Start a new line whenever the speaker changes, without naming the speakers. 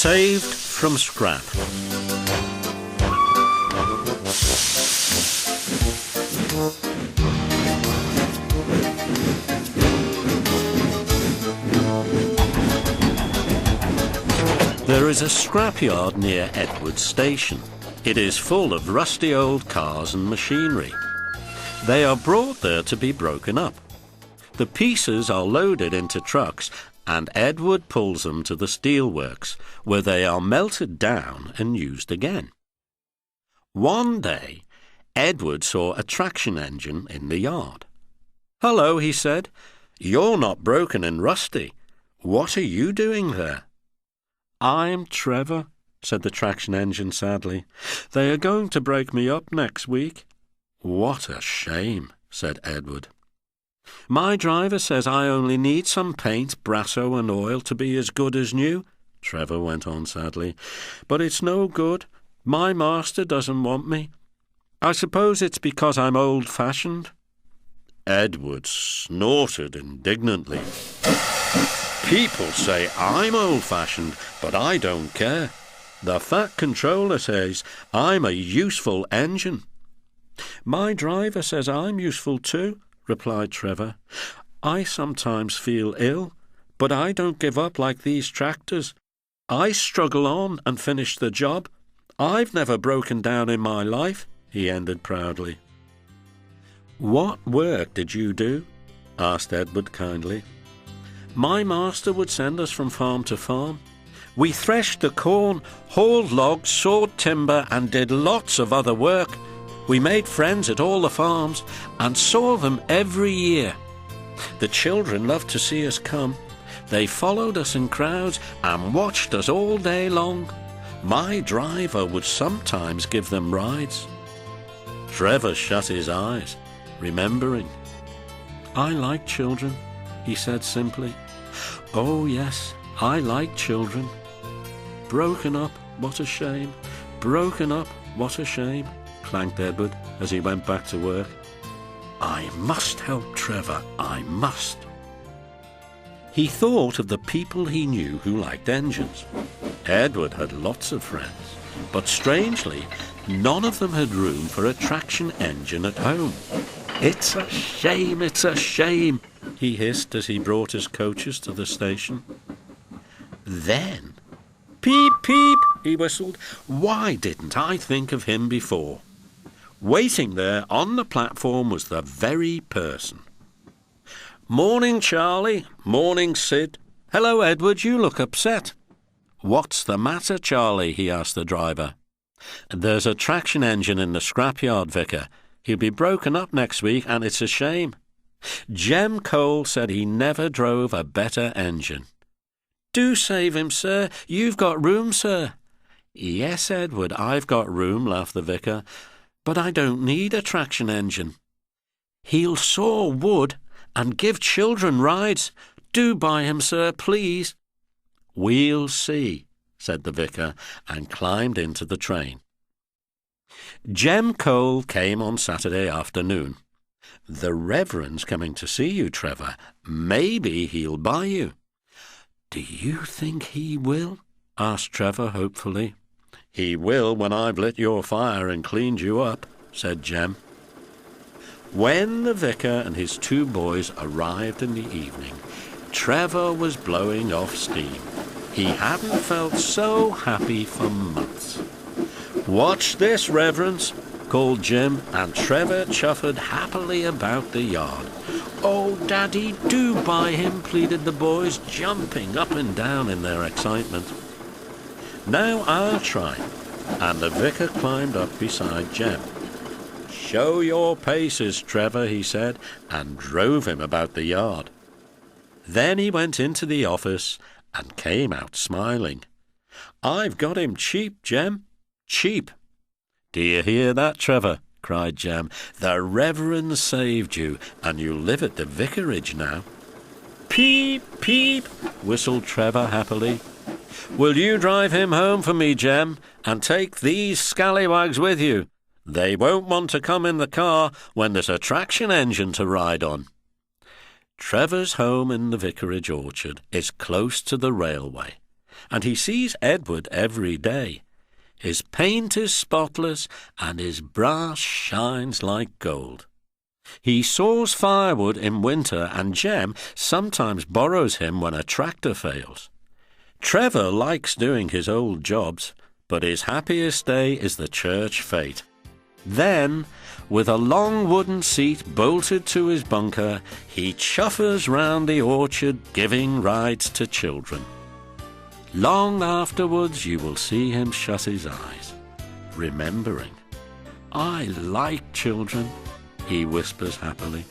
Saved from scrap. There is a scrapyard near Edward Station. It is full of rusty old cars and machinery. They are brought there to be broken up. The pieces are loaded into trucks and Edward pulls them to the steelworks, where they are melted down and used again. One day, Edward saw a traction engine in the yard. "Hello," he said. "You're not broken and rusty. What are you doing there?" "I'm Trevor," said the traction engine sadly. "They are going to break me up next week." "What a shame," said Edward. "My driver says I only need some paint, brasso and oil to be as good as new," Trevor went on sadly. "But it's no good. My master doesn't want me. I suppose it's because I'm old-fashioned." Edward snorted indignantly. "People say I'm old-fashioned, but I don't care. The Fat Controller says I'm a useful engine." "My driver says I'm useful too," replied Trevor. "I sometimes feel ill, but I don't give up like these tractors. I struggle on and finish the job. I've never broken down in my life," he ended proudly. "What work did you do?" asked Edward kindly. "My master would send us from farm to farm. We threshed the corn, hauled logs, sawed timber, and did lots of other work. We made friends at all the farms and saw them every year. The children loved to see us come. They followed us in crowds and watched us all day long. My driver would sometimes give them rides." Trevor shut his eyes, remembering. "I like children," he said simply. "Oh yes, I like children. Broken up, what a shame. Broken up, what a shame," clanked Edward as he went back to work. "I must help Trevor, I must." He thought of the people he knew who liked engines. Edward had lots of friends, but strangely, none of them had room for a traction engine at home. "It's a shame," he hissed as he brought his coaches to the station. Then, "Peep, peep," he whistled. "Why didn't I think of him before?" Waiting there on the platform was the very person. "Morning, Charlie. Morning, Sid. Hello, Edward, you look upset." "What's the matter, Charlie?" he asked the driver. "There's a traction engine in the scrapyard, Vicar. He'll be broken up next week, and it's a shame. Jem Cole said he never drove a better engine." "Do save him, sir. You've got room, sir." "Yes, Edward, I've got room," laughed the vicar. "But I don't need a traction engine." "He'll saw wood and give children rides. Do buy him, sir, please." "We'll see," said the vicar, and climbed into the train. Jem Cole came on Saturday afternoon. "The Reverend's coming to see you, Trevor. Maybe he'll buy you." "Do you think he will?" asked Trevor hopefully. "He will when I've lit your fire and cleaned you up," said Jem. When the vicar and his two boys arrived in the evening, Trevor was blowing off steam. He hadn't felt so happy for months. "Watch this, Reverends," called Jim, and Trevor chuffered happily about the yard. "Oh, Daddy, do buy him," pleaded the boys, jumping up and down in their excitement. "Now I'll try," and the vicar climbed up beside Jem. "Show your paces, Trevor," he said, and drove him about the yard. Then he went into the office and came out smiling. "I've got him cheap, Jem. Cheap." "Do you hear that, Trevor?" cried Jem. "The Reverend saved you, and you live at the vicarage now." "Peep, peep," whistled Trevor happily. "Will you drive him home for me, Jem, and take these scallywags with you? They won't want to come in the car when there's a traction engine to ride on." Trevor's home in the vicarage orchard is close to the railway, and he sees Edward every day. His paint is spotless, and his brass shines like gold. He saws firewood in winter, and Jem sometimes borrows him when a tractor fails. Trevor likes doing his old jobs, but his happiest day is the church fete. Then, with a long wooden seat bolted to his bunker, he chuffers round the orchard giving rides to children. Long afterwards you will see him shut his eyes, remembering. "I like children," he whispers happily.